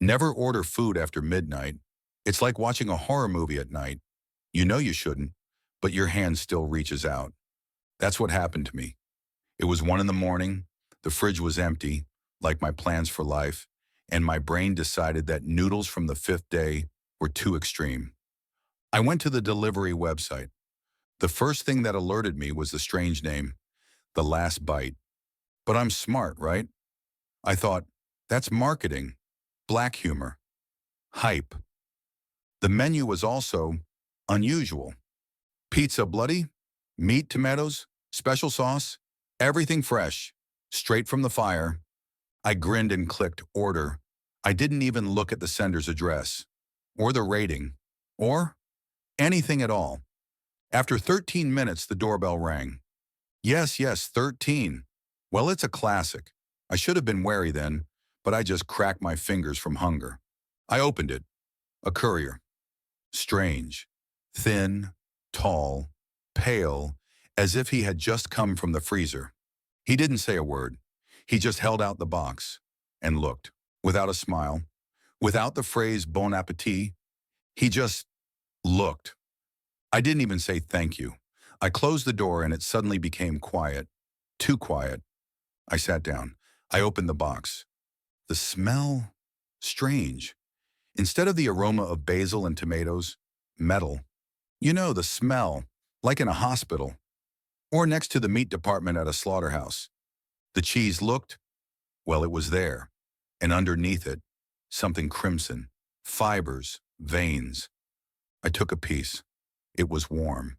Never order food after midnight. It's like watching a horror movie at night. You know you shouldn't, but your hand still reaches out. That's what happened to me. It was 1 in the morning, the fridge was empty, like my plans for life, and my brain decided that noodles from the fifth day were too extreme. I went to the delivery website. The first thing that alerted me was the strange name, The Last Bite. But I'm smart, right? I thought, that's marketing, black humor, hype. The menu was also unusual. Pizza bloody, meat tomatoes, special sauce, everything fresh, straight from the fire. I grinned and clicked order. I didn't even look at the sender's address, or the rating, or anything at all. After 13 minutes, the doorbell rang. Yes, 13. Well, it's a classic. I should have been wary then, but I just cracked my fingers from hunger. I opened it. A courier. Strange. Thin, tall, pale, as if he had just come from the freezer. He didn't say a word. He just held out the box and looked, without a smile, without the phrase bon appetit. He just looked. I didn't even say thank you. I closed the door and it suddenly became quiet. Too quiet. I sat down. I opened the box. The smell? Strange. Instead of the aroma of basil and tomatoes, metal. You know, the smell, like in a hospital, or next to the meat department at a slaughterhouse. The cheese looked, well, it was there, and underneath it, something crimson, fibers, veins. I took a piece. It was warm,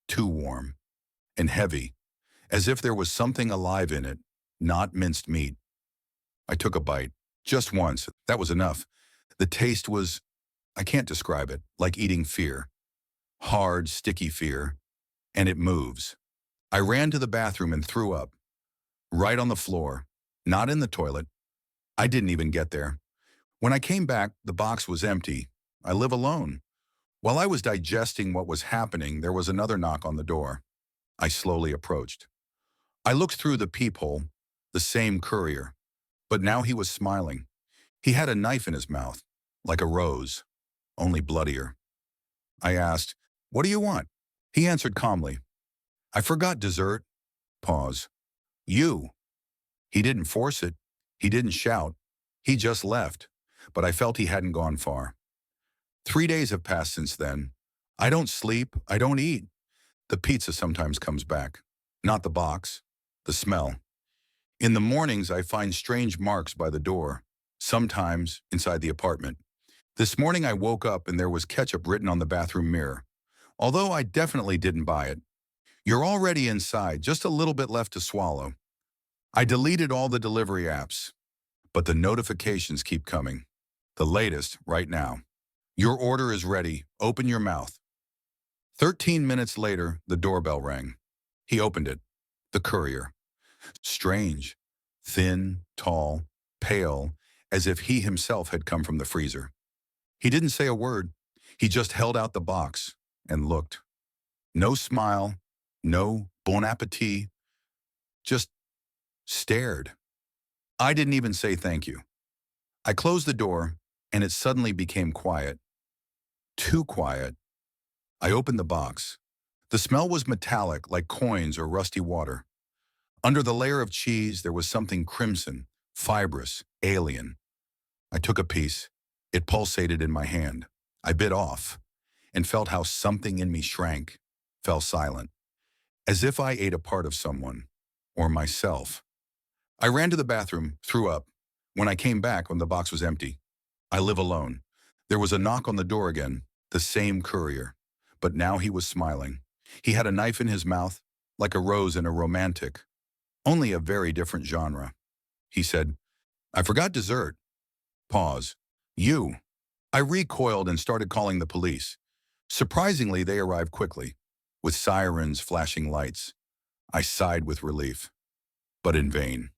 too warm, and heavy, as if there was something alive in it, not minced meat. I took a bite, just once. That was enough. The taste was, I can't describe it, like eating fear. Hard, sticky fear, and it moves. I ran to the bathroom and threw up, right on the floor, not in the toilet. I didn't even get there. When I came back, the box was empty. I live alone. While I was digesting what was happening, there was another knock on the door. I slowly approached. I looked through the peephole, the same courier, but now he was smiling. He had a knife in his mouth, like a rose, only bloodier. I asked, "What do you want?" He answered calmly, "I forgot dessert." Pause. "You." He didn't force it. He didn't shout. He just left, but I felt he hadn't gone far. 3 days have passed since then. I don't sleep. I don't eat. The pizza sometimes comes back. Not the box. The smell. In the mornings, I find strange marks by the door, sometimes inside the apartment. This morning, I woke up and there was ketchup written on the bathroom mirror, although I definitely didn't buy it. You're already inside, just a little bit left to swallow. I deleted all the delivery apps, but the notifications keep coming. The latest, right now. Your order is ready. Open your mouth. 13 minutes later, the doorbell rang. He opened it. The courier. Strange. Thin, tall, pale, as if he himself had come from the freezer. He didn't say a word. He just held out the box and looked. No smile, no bon appetit, just stared. I didn't even say thank you. I closed the door and it suddenly became quiet. Too quiet. I opened the box. The smell was metallic, like coins or rusty water. Under the layer of cheese, there was something crimson, fibrous, alien. I took a piece. It pulsated in my hand. I bit off and felt how something in me shrank, fell silent, as if I ate a part of someone, or myself. I ran to the bathroom, threw up. When I came back, when the box was empty, I live alone. There was a knock on the door again, the same courier, but now he was smiling. He had a knife in his mouth, like a rose in a romantic, only a very different genre. He said, "I forgot dessert." Pause. "You." I recoiled and started calling the police. Surprisingly, they arrived quickly, with sirens flashing lights. I sighed with relief, but in vain.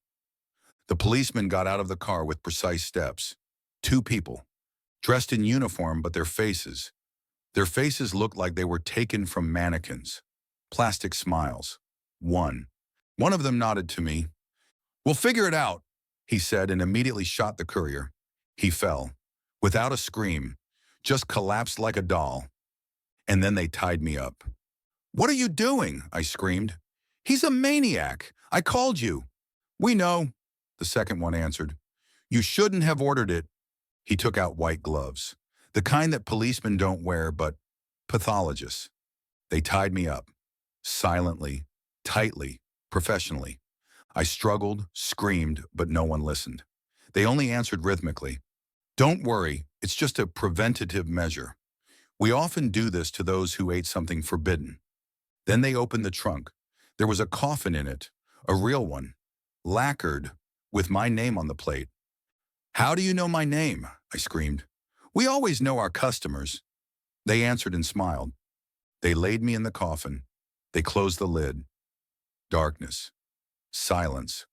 The policeman got out of the car with precise steps. 2 people, dressed in uniform, but their faces looked like they were taken from mannequins. Plastic smiles. One of them nodded to me. "We'll figure it out," he said, and immediately shot the courier. He fell. without a scream, just collapsed like a doll, and then they tied me up. "What are you doing?" I screamed. "He's a maniac. I called you." "We know," the second one answered. "You shouldn't have ordered it." He took out white gloves, the kind that policemen don't wear, but pathologists. They tied me up, silently, tightly, professionally. I struggled, screamed, but no one listened. They only answered rhythmically. "Don't worry, it's just a preventative measure. We often do this to those who ate something forbidden." Then they opened the trunk. There was a coffin in it, a real one, lacquered, with my name on the plate. "How do you know my name?" I screamed. "We always know our customers." They answered and smiled. They laid me in the coffin. They closed the lid. Darkness. Silence.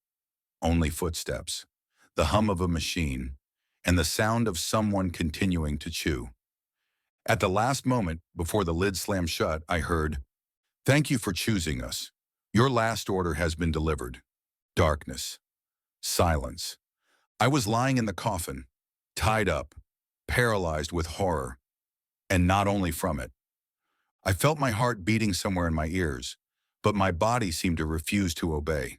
Only footsteps. The hum of a machine. And the sound of someone continuing to chew. At the last moment, before the lid slammed shut, I heard, "Thank you for choosing us. Your last order has been delivered." Darkness. Silence. I was lying in the coffin, tied up, paralyzed with horror, and not only from it. I felt my heart beating somewhere in my ears, but my body seemed to refuse to obey.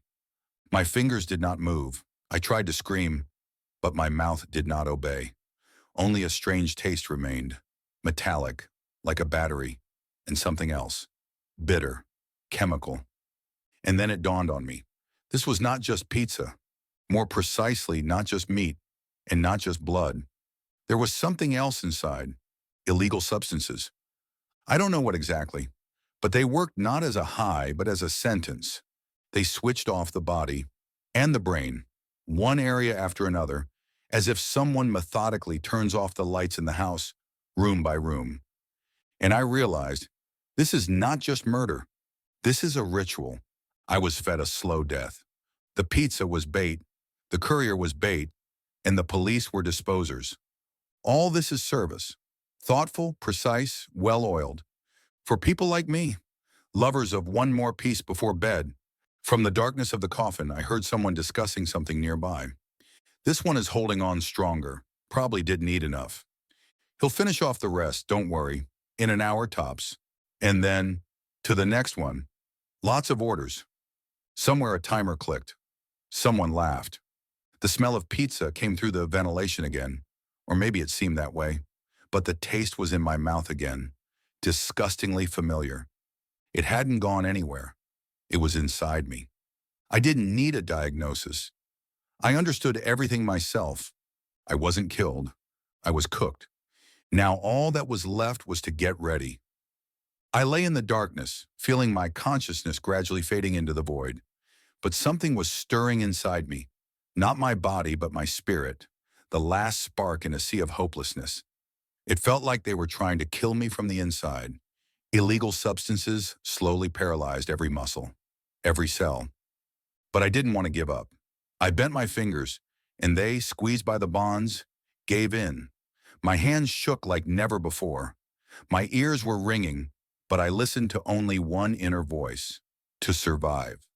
My fingers did not move. I tried to scream, but my mouth did not obey. Only a strange taste remained, metallic, like a battery, and something else, bitter, chemical. And then it dawned on me. This was not just pizza. More precisely, not just meat, and not just blood. There was something else inside, illegal substances. I don't know what exactly, but they worked not as a high, but as a sentence. They switched off the body and the brain, one area after another, as if someone methodically turns off the lights in the house, room by room. And I realized, this is not just murder. This is a ritual. I was fed a slow death. The pizza was bait, the courier was bait, and the police were disposers. All this is service. Thoughtful, precise, well-oiled. For people like me, lovers of one more piece before bed. From the darkness of the coffin, I heard someone discussing something nearby. "This one is holding on stronger. Probably didn't eat enough. He'll finish off the rest, don't worry, in an hour tops." And then, to the next one. Lots of orders. Somewhere a timer clicked. Someone laughed. The smell of pizza came through the ventilation again, or maybe it seemed that way. But the taste was in my mouth again, disgustingly familiar. It hadn't gone anywhere. It was inside me. I didn't need a diagnosis. I understood everything myself. I wasn't killed. I was cooked. Now all that was left was to get ready. I lay in the darkness, feeling my consciousness gradually fading into the void. But something was stirring inside me. Not my body, but my spirit. The last spark in a sea of hopelessness. It felt like they were trying to kill me from the inside. Illegal substances slowly paralyzed every muscle, every cell. But I didn't want to give up. I bent my fingers, and they, squeezed by the bonds, gave in. My hands shook like never before. My ears were ringing, but I listened to only one inner voice: to survive.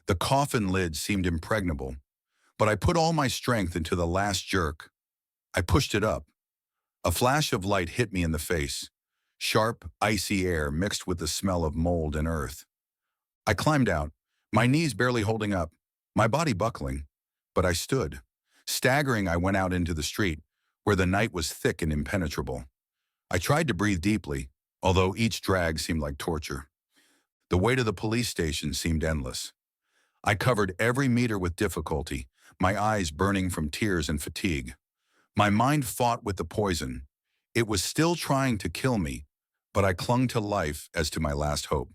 The coffin lid seemed impregnable, but I put all my strength into the last jerk. I pushed it up. A flash of light hit me in the face. Sharp, icy air mixed with the smell of mold and earth. I climbed out, my knees barely holding up, my body buckling. But I stood. Staggering, I went out into the street, where the night was thick and impenetrable. I tried to breathe deeply, although each drag seemed like torture. The way to the police station seemed endless. I covered every meter with difficulty, my eyes burning from tears and fatigue. My mind fought with the poison. It was still trying to kill me, but I clung to life as to my last hope.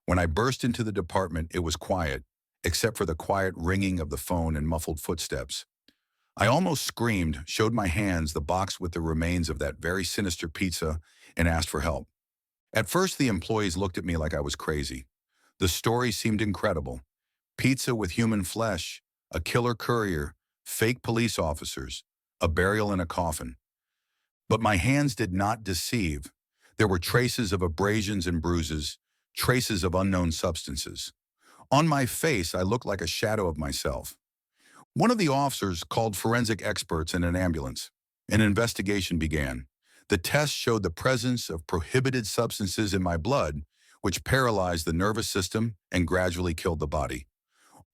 When I burst into the department, it was quiet, except for the quiet ringing of the phone and muffled footsteps. I almost screamed, showed my hands the box with the remains of that very sinister pizza, and asked for help. At first, the employees looked at me like I was crazy. The story seemed incredible. Pizza with human flesh, a killer courier, fake police officers, a burial in a coffin. But my hands did not deceive. There were traces of abrasions and bruises, traces of unknown substances. On my face, I looked like a shadow of myself. One of the officers called forensic experts in an ambulance. An investigation began. The test showed the presence of prohibited substances in my blood, which paralyzed the nervous system and gradually killed the body.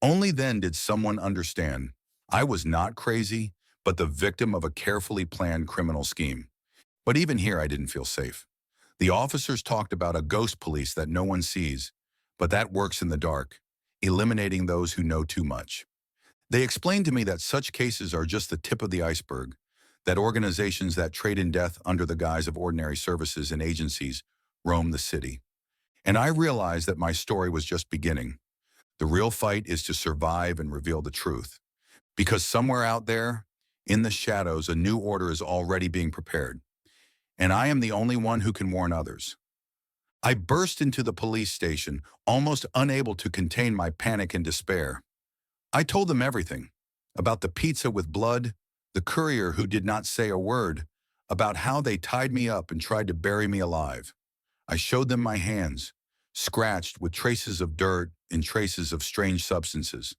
Only then did someone understand. I was not crazy, but the victim of a carefully planned criminal scheme. But even here, I didn't feel safe. The officers talked about a ghost police that no one sees, but that works in the dark, eliminating those who know too much. They explained to me that such cases are just the tip of the iceberg, that organizations that trade in death under the guise of ordinary services and agencies roam the city. And I realized that my story was just beginning. The real fight is to survive and reveal the truth. Because somewhere out there, in the shadows, a new order is already being prepared. And I am the only one who can warn others. I burst into the police station, almost unable to contain my panic and despair. I told them everything, about the pizza with blood, the courier who did not say a word, about how they tied me up and tried to bury me alive. I showed them my hands, scratched with traces of dirt and traces of strange substances.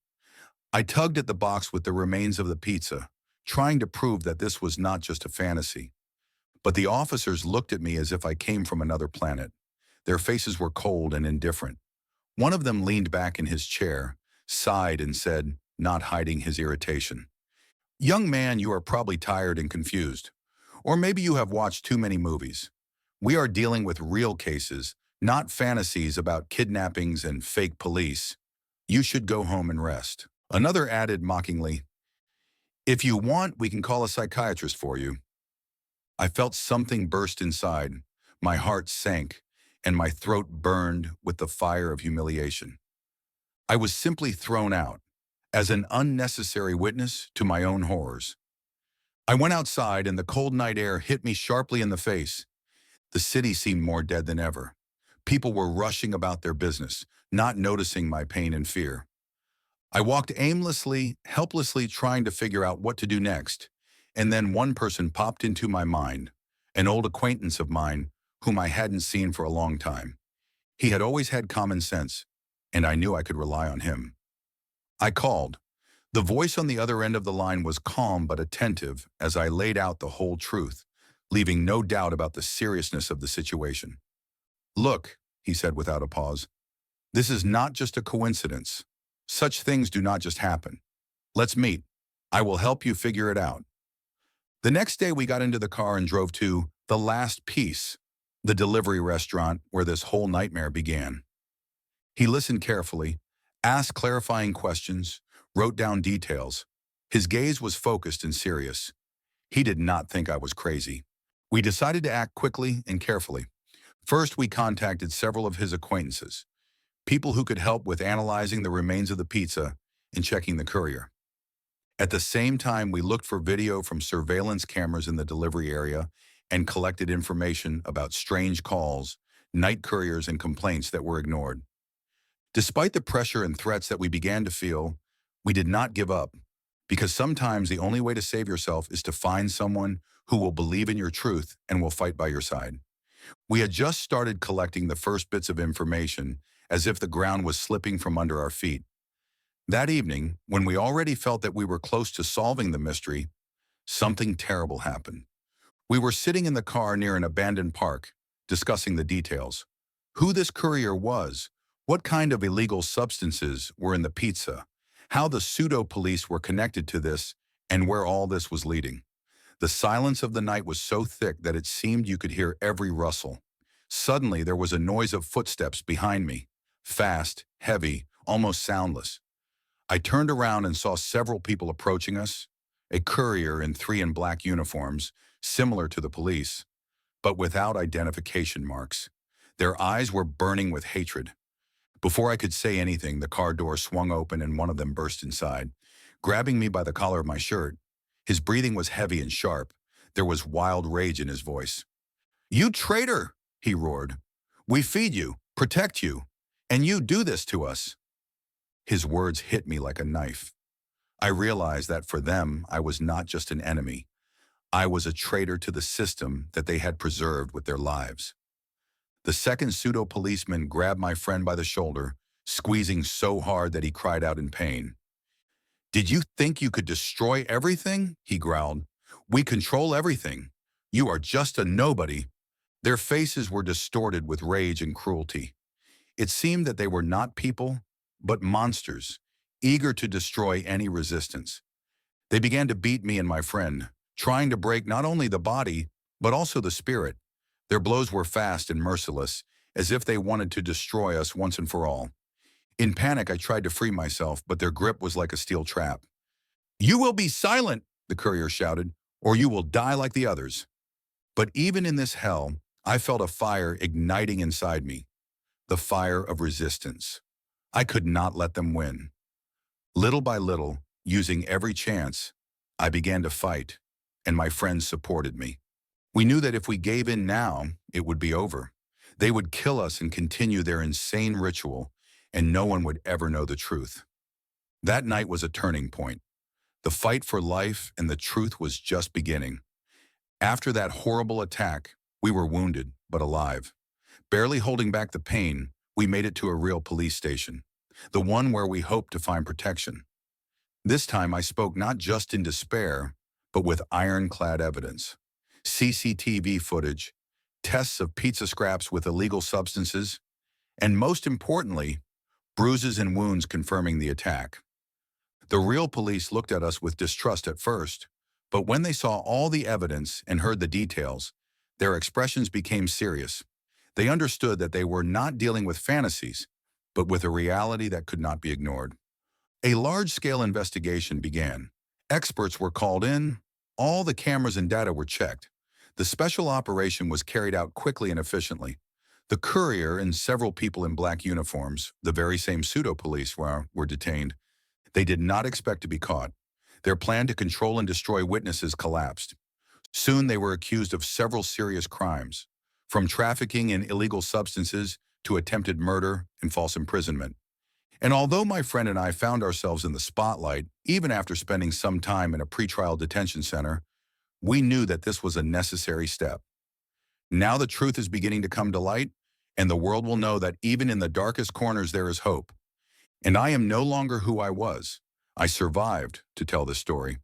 I tugged at the box with the remains of the pizza, trying to prove that this was not just a fantasy. But the officers looked at me as if I came from another planet. Their faces were cold and indifferent. One of them leaned back in his chair, sighed and said, not hiding his irritation, "Young man, you are probably tired and confused. Or maybe you have watched too many movies. We are dealing with real cases, not fantasies about kidnappings and fake police. You should go home and rest." Another added mockingly, "If you want, we can call a psychiatrist for you." I felt something burst inside. My heart sank, and my throat burned with the fire of humiliation. I was simply thrown out, as an unnecessary witness to my own horrors. I went outside, and the cold night air hit me sharply in the face. The city seemed more dead than ever. People were rushing about their business, not noticing my pain and fear. I walked aimlessly, helplessly trying to figure out what to do next, and then one person popped into my mind, an old acquaintance of mine whom I hadn't seen for a long time. He had always had common sense, and I knew I could rely on him. I called. The voice on the other end of the line was calm but attentive as I laid out the whole truth, leaving no doubt about the seriousness of the situation. "Look," he said without a pause, "this is not just a coincidence. Such things do not just happen. Let's meet. I will help you figure it out." The next day we got into the car and drove to The Last Piece, the delivery restaurant where this whole nightmare began. He listened carefully, asked clarifying questions, wrote down details. His gaze was focused and serious. He did not think I was crazy. We decided to act quickly and carefully. First, we contacted several of his acquaintances, people who could help with analyzing the remains of the pizza and checking the courier. At the same time, we looked for video from surveillance cameras in the delivery area and collected information about strange calls, night couriers, and complaints that were ignored. Despite the pressure and threats that we began to feel, we did not give up, because sometimes the only way to save yourself is to find someone who will believe in your truth and will fight by your side. We had just started collecting the first bits of information, as if the ground was slipping from under our feet. That evening, when we already felt that we were close to solving the mystery, something terrible happened. We were sitting in the car near an abandoned park, discussing the details. Who this courier was, what kind of illegal substances were in the pizza, how the pseudo-police were connected to this, and where all this was leading. The silence of the night was so thick that it seemed you could hear every rustle. Suddenly, there was a noise of footsteps behind me, fast, heavy, almost soundless. I turned around and saw several people approaching us, a courier and 3 in black uniforms, similar to the police, but without identification marks. Their eyes were burning with hatred. Before I could say anything, the car door swung open and one of them burst inside, grabbing me by the collar of my shirt. His breathing was heavy and sharp. There was wild rage in his voice. "You traitor!" he roared. "We feed you, protect you, and you do this to us." His words hit me like a knife. I realized that for them, I was not just an enemy. I was a traitor to the system that they had preserved with their lives. The second pseudo-policeman grabbed my friend by the shoulder, squeezing so hard that he cried out in pain. "Did you think you could destroy everything?" he growled. We control everything. You are just a nobody. Their faces were distorted with rage and cruelty. It seemed that they were not people, but monsters, eager to destroy any resistance. They began to beat me and my friend, trying to break not only the body, but also the spirit. Their blows were fast and merciless, as if they wanted to destroy us once and for all. In panic, I tried to free myself, but their grip was like a steel trap. "You will be silent," the courier shouted, "or you will die like the others." But even in this hell, I felt a fire igniting inside me, the fire of resistance. I could not let them win. Little by little, using every chance, I began to fight, and my friends supported me. We knew that if we gave in now, it would be over. They would kill us and continue their insane ritual, and no one would ever know the truth. That night was a turning point. The fight for life and the truth was just beginning. After that horrible attack, we were wounded, but alive. Barely holding back the pain, we made it to a real police station, the one where we hoped to find protection. This time I spoke not just in despair, but with ironclad evidence. CCTV footage, tests of pizza scraps with illegal substances, and most importantly, bruises and wounds confirming the attack. The real police looked at us with distrust at first, but when they saw all the evidence and heard the details, their expressions became serious. They understood that they were not dealing with fantasies, but with a reality that could not be ignored. A large-scale investigation began. Experts were called in, all the cameras and data were checked. The special operation was carried out quickly and efficiently. The courier and several people in black uniforms, the very same pseudo-police, were detained. They did not expect to be caught. Their plan to control and destroy witnesses collapsed. Soon they were accused of several serious crimes, from trafficking in illegal substances to attempted murder and false imprisonment. And although my friend and I found ourselves in the spotlight, even after spending some time in a pretrial detention center, we knew that this was a necessary step. Now the truth is beginning to come to light, and the world will know that even in the darkest corners there is hope. And I am no longer who I was. I survived to tell this story.